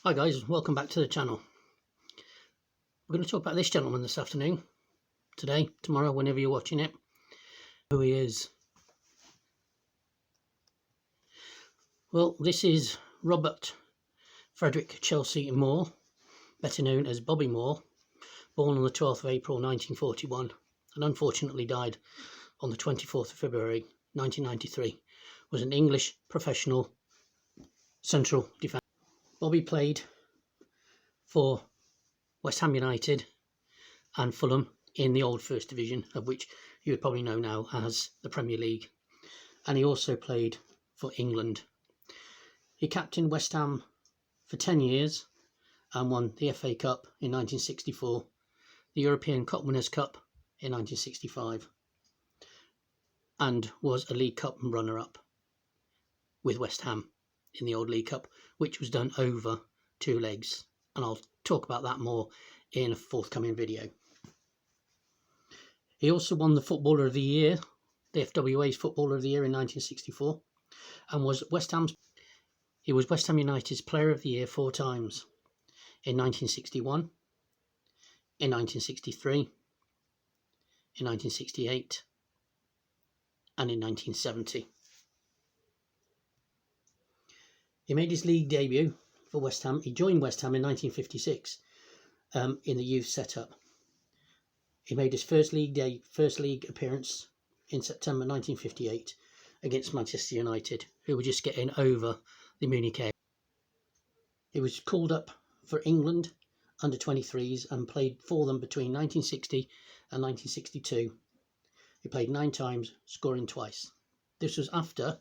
Hi guys, welcome back to the channel. We're going to talk about this gentleman this afternoon, today, tomorrow, whenever you're watching it. Who he is. Well, this is Robert Frederick Chelsea Moore, better known as Bobby Moore, born on the 12th of April 1941 and unfortunately died on the 24th of February 1993, was an English professional central defender. Bobby played for West Ham United and Fulham in the old First Division, of which you would probably know now as the Premier League. And he also played for England. He captained West Ham for 10 years and won the FA Cup in 1964, the European Cup Winners' Cup in 1965, and was a League Cup runner-up with West Ham in the old League Cup, which was done over 2 legs. And I'll talk about that more in a forthcoming video. He also won the Footballer of the Year, the FWA's Footballer of the Year in 1964, and was he was West Ham United's Player of the Year 4 times, in 1961, in 1963, in 1968, and in 1970. He made his league debut for West Ham. He joined West Ham in 1956 in the youth setup. He made his first league appearance in September 1958 against Manchester United, who were just getting over the Munich area. He was called up for England under 23s and played for them between 1960 and 1962. He played 9 times, scoring twice. This was after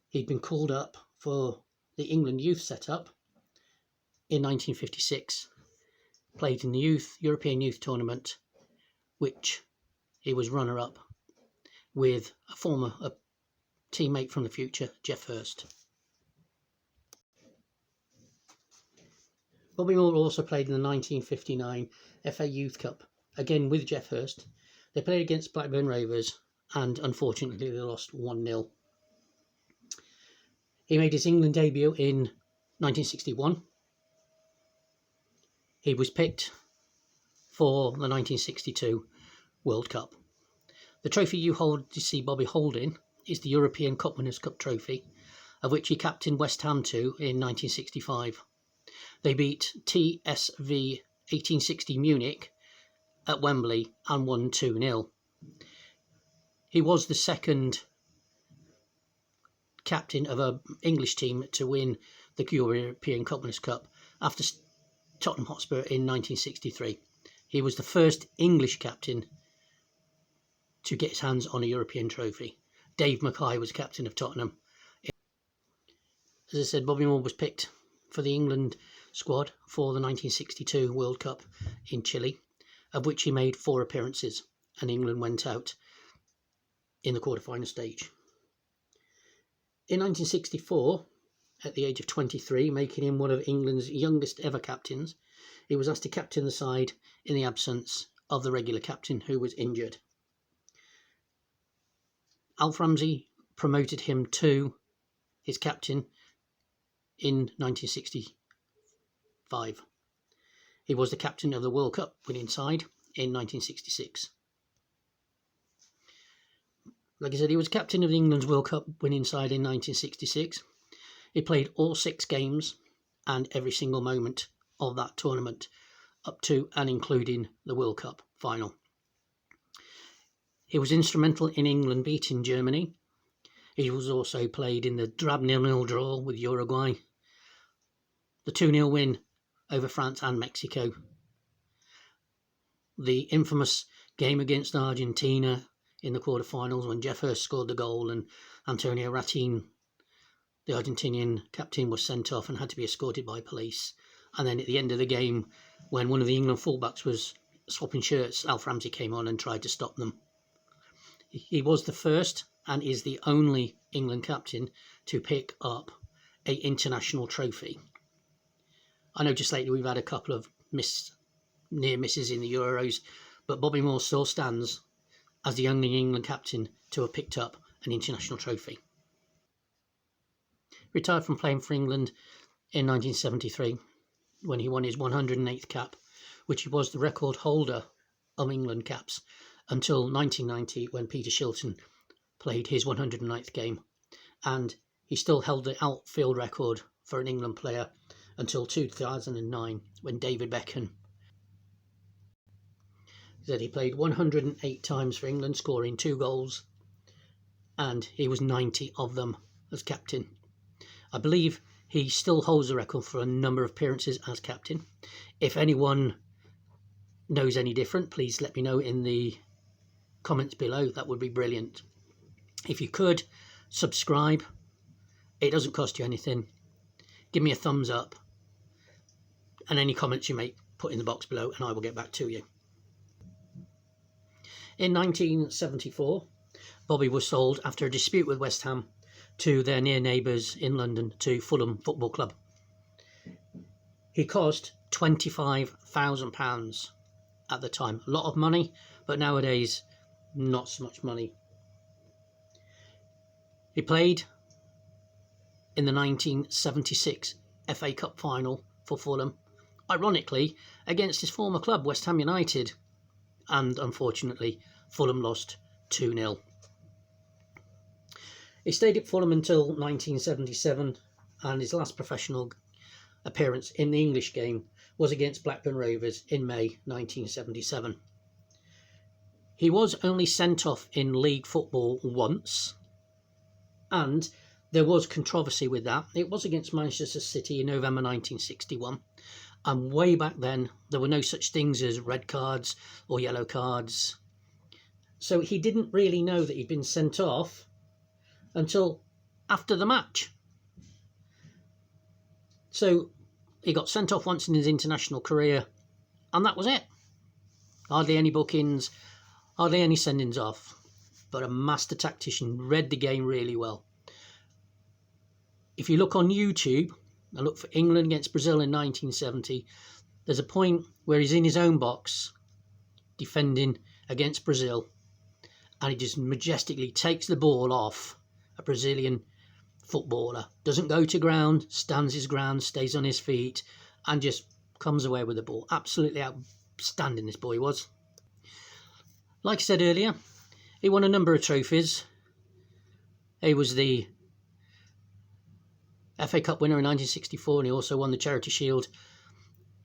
he'd been called up for the England youth setup in 1956, played in the European Youth Tournament, which he was runner-up with a teammate from the future, Geoff Hurst. Bobby Moore also played in the 1959 FA Youth Cup, again with Geoff Hurst. They played against Blackburn Rovers and unfortunately they lost 1-0. He made his England debut in 1961. He was picked for the 1962 World Cup. The trophy you see Bobby holding is the European Cup Winners' Cup trophy, of which he captained West Ham to in 1965. They beat TSV 1860 Munich at Wembley and won 2-0. He was the second captain of an English team to win the European Cup Winners' Cup after Tottenham Hotspur in 1963. He was the first English captain to get his hands on a European trophy. Dave Mackay was captain of Tottenham. As I said, Bobby Moore was picked for the England squad for the 1962 World Cup in Chile, of which he made 4 appearances, and England went out in the quarter-final stage. In 1964, at the age of 23, making him one of England's youngest ever captains, he was asked to captain the side in the absence of the regular captain who was injured. Alf Ramsey promoted him to his captain in 1965. He was the captain of the World Cup winning side in 1966. Like I said, he was captain of England's World Cup winning side in 1966. He played all 6 games and every single moment of that tournament, up to and including the World Cup final. He was instrumental in England beating Germany. He was also played in the drab 0-0 draw with Uruguay, the 2-0 win over France and Mexico, the infamous game against Argentina in the quarterfinals when Geoff Hurst scored the goal and Antonio Ratin, the Argentinian captain, was sent off and had to be escorted by police. And then at the end of the game, when one of the England fullbacks was swapping shirts, Alf Ramsey came on and tried to stop them. He was the first and is the only England captain to pick up an international trophy. I know just lately we've had a couple of near misses in the Euros, but Bobby Moore still stands as the only England captain to have picked up an international trophy. Retired from playing for England in 1973 when he won his 108th cap, which he was the record holder of England caps until 1990 when Peter Shilton played his 109th game, and he still held the outfield record for an England player until 2009 when David Beckham said he played 108 times for England, scoring 2 goals, and he was 90 of them as captain. I believe he still holds the record for a number of appearances as captain. If anyone knows any different, please let me know in the comments below. That would be brilliant. If you could, subscribe. It doesn't cost you anything. Give me a thumbs up. And any comments you make, put in the box below and I will get back to you. In 1974, Bobby was sold after a dispute with West Ham to their near neighbours in London to Fulham Football Club. He cost £25,000 at the time. A lot of money, but nowadays not so much money. He played in the 1976 FA Cup final for Fulham, ironically against his former club West Ham United, and unfortunately Fulham lost 2-0. He stayed at Fulham until 1977, and his last professional appearance in the English game was against Blackburn Rovers in May 1977. He was only sent off in league football once, and there was controversy with that. It was against Manchester City in November 1961, and way back then there were no such things as red cards or yellow cards, so he didn't really know that he'd been sent off until after the match. So he got sent off once in his international career, and that was it. Hardly any bookings, hardly any sendings off, but a master tactician, read the game really well. If you look on YouTube and look for England against Brazil in 1970, there's a point where he's in his own box defending against Brazil, and he just majestically takes the ball off a Brazilian footballer, doesn't go to ground, stands his ground, stays on his feet, and just comes away with the ball. Absolutely outstanding, this boy was. Like I said earlier, he won a number of trophies. He was the FA Cup winner in 1964, and he also won the Charity Shield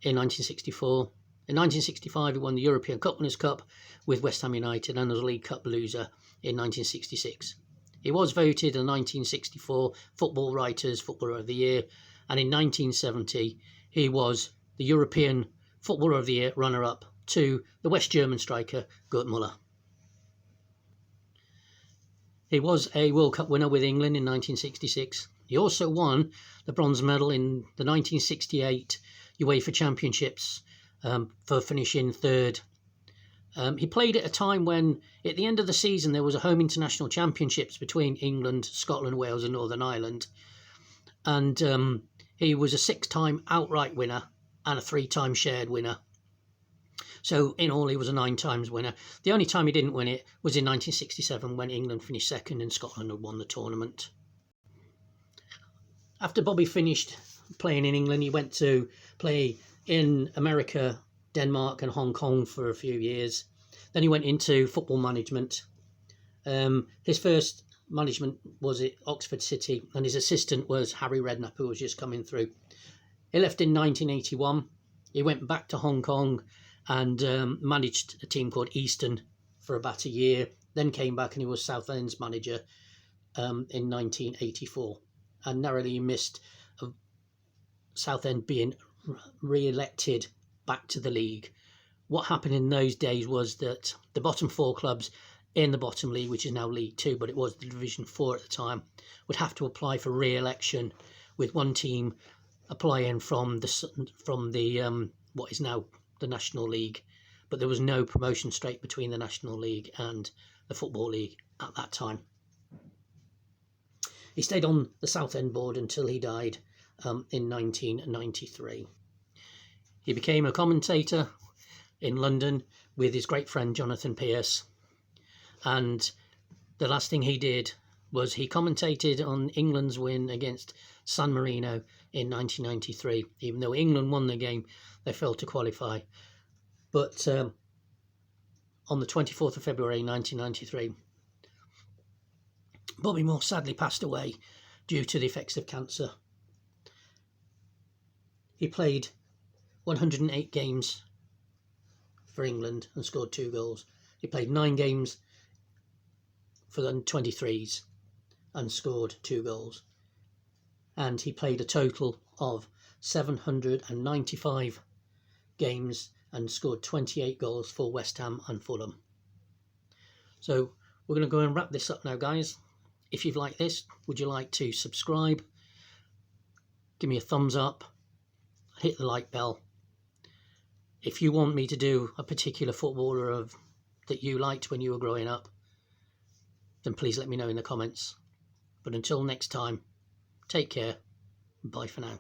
in 1964. In 1965, he won the European Cup Winners' Cup with West Ham United and was a League Cup loser in 1966. He was voted the 1964 Football Writers' Footballer of the Year, and in 1970 he was the European Footballer of the Year runner-up to the West German striker Gerd Müller. He was a World Cup winner with England in 1966. He also won the bronze medal in the 1968 UEFA Championships for finishing third. He played at a time when, at the end of the season, there was a home international championships between England, Scotland, Wales and Northern Ireland. And he was a 6-time outright winner and a 3-time shared winner. So in all, he was a 9 times winner. The only time he didn't win it was in 1967 when England finished second and Scotland had won the tournament. After Bobby finished playing in England, he went to play in America, Denmark and Hong Kong for a few years. Then he went into football management. His first management was at Oxford City, and his assistant was Harry Redknapp, who was just coming through. He left in 1981. He went back to Hong Kong and managed a team called Eastern for about a year, then came back and he was Southend's manager in 1984, and narrowly missed Southend being re-elected back to the league. What happened in those days was that the bottom 4 clubs in the bottom league, which is now League 2, but it was the Division 4 at the time, would have to apply for re-election, with one team applying from the what is now the National League. But there was no promotion straight between the National League and the Football League at that time. He stayed on the Southend board until he died in 1993. He became a commentator in London with his great friend Jonathan Pearce, and the last thing he did was he commentated on England's win against San Marino in 1993. Even though England won the game, they failed to qualify. But on the 24th of February 1993, Bobby Moore sadly passed away due to the effects of cancer. He played 108 games for England and scored 2 goals. He played 9 games for the 23s and scored 2 goals. And he played a total of 795 games and scored 28 goals for West Ham and Fulham. So we're going to go and wrap this up now, guys. If you've liked this, would you like to subscribe? Give me a thumbs up. Hit the like bell. If you want me to do a particular footballer that you liked when you were growing up, then please let me know in the comments. But until next time, take care. Bye for now.